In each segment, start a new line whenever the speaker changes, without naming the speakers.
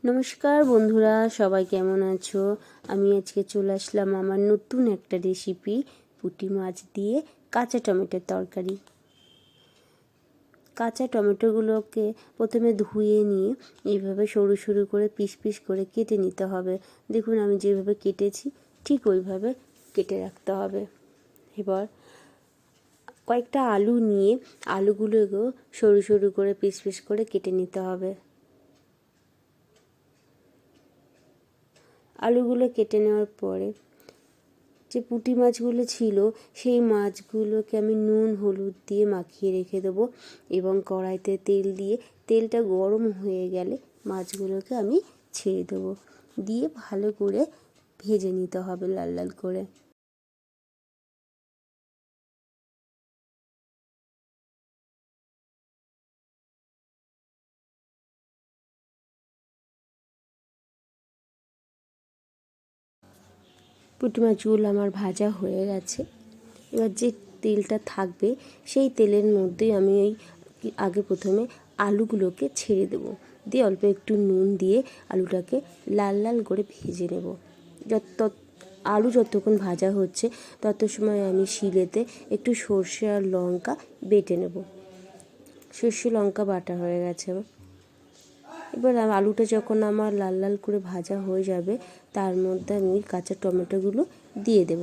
নমস্কার বন্ধুরা, সবাই কেমন আছো? আমি আজকে চলে আসলাম আমার নতুন একটা রেসিপি, পুঁটি মাছ দিয়ে কাঁচা টমেটোর তরকারি। কাঁচা টমেটোগুলোকে প্রথমে ধুয়ে নিয়ে এইভাবে সরু সরু করে পিস পিস করে কেটে নিতে হবে। দেখুন আমি যেভাবে কেটেছি ঠিক ওইভাবে কেটে রাখতে হবে। এবার কয়েকটা আলু নিয়ে আলুগুলোকেও সরু সরু করে পিস পিস করে কেটে নিতে হবে। আলুগুলো কেটে নেওয়ার পরে যে পুঁটি মাছগুলো ছিল সেই মাছগুলোকে আমি নুন হলুদ দিয়ে মাখিয়ে রেখে দেবো এবং কড়াইতে তেল দিয়ে তেলটা গরম হয়ে গেলে মাছগুলোকে আমি ছেড়ে দেবো, দিয়ে ভালো করে ভেজে নিতে হবে লাল লাল করে। পুঁটি মাছগুলো আমার ভাজা হয়ে গেছে। এবার যে তেলটা থাকবে সেই তেলের মধ্যেই আমি আগে প্রথমে আলুগুলোকে ছেড়ে দেবো, দিয়ে অল্প একটু নুন দিয়ে আলুটাকে লাল লাল করে ভেজে নেব। আলু যতক্ষণ ভাজা হচ্ছে তত সময় আমি শিলেতে একটু সর্ষে আর লঙ্কা বেটে নেব। সর্ষে লঙ্কা বাটা হয়ে গেছে। এবার আলুটা যখন আমার লাল লাল করে ভাজা হয়ে যাবে তার মধ্যে আমি কাঁচা টমেটোগুলো দিয়ে দেব।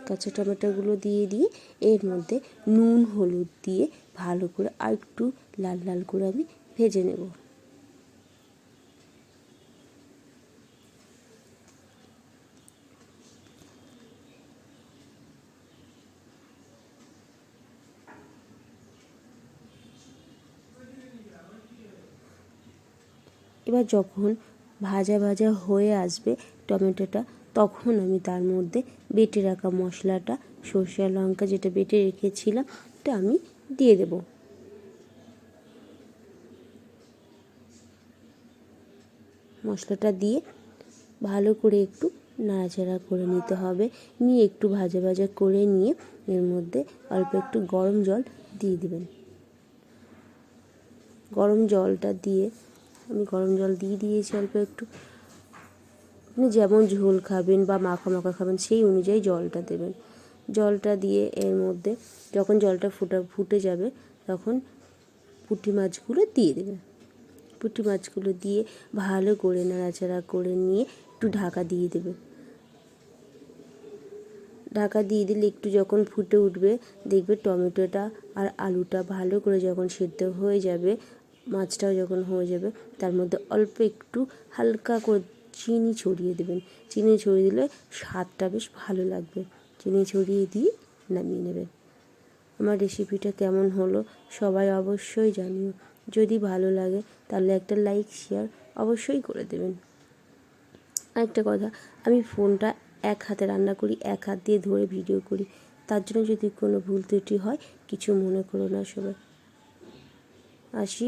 কাঁচা টমেটোগুলো দিয়ে এর মধ্যে নুন হলুদ দিয়ে ভালো করে আর একটু লাল লাল করে আমি ভেজে নেব। এবার যখন ভাজা ভাজা হয়ে আসবে টমেটোটা, তখন আমি তার মধ্যে বেটে রাখা মশলাটা, সর্ষে লঙ্কা যেটা বেটে রেখেছিলাম ওটা আমি দিয়ে দেব। মশলাটা দিয়ে ভালো করে একটু নাড়াচাড়া করে নিতে হবে। নিয়ে একটু ভাজা ভাজা করে নিয়ে এর মধ্যে অল্প একটু গরম জল দিয়ে দেবেন। গরম জলটা দিয়ে আমি গরম জল দিয়ে দিয়েছি অল্প একটু। আপনি যেমন ঝোল খাবেন বা মাখা মাখা খাবেন সেই অনুযায়ী জলটা দেবেন। জলটা দিয়ে এর মধ্যে যখন জলটা ফুটে যাবে তখন পুঁটি মাছগুলো দিয়ে দেবেন। পুঁটি মাছগুলো দিয়ে ভালো করে নাড়াচাড়া করে নিয়ে একটু ঢাকা দিয়ে দেবে। ঢাকা দিয়ে দিলে একটু যখন ফুটে উঠবে দেখবে টমেটোটা আর আলুটা ভালো করে যখন সিদ্ধ হয়ে যাবে, মাছটাও যখন হয়ে যাবে তার মধ্যে অল্প একটু হালকা করে চিনি ছড়িয়ে দেবেন। চিনি ছড়িয়ে দিলে স্বাদটা বেশ ভালো লাগবে। চিনি ছড়িয়ে দিয়ে নামিয়ে নেবেন। আমার রেসিপিটা কেমন হলো সবাই অবশ্যই জানিও। যদি ভালো লাগে তাহলে একটা লাইক শেয়ার অবশ্যই করে দেবেন। আরেকটা কথা, আমি ফোনটা এক হাতে রান্না করি, এক হাত দিয়ে ধরে ভিডিও করি, তার জন্য যদি কোনো ভুল ত্রুটি হয় কিছু মনে করো না সবাই। আসি।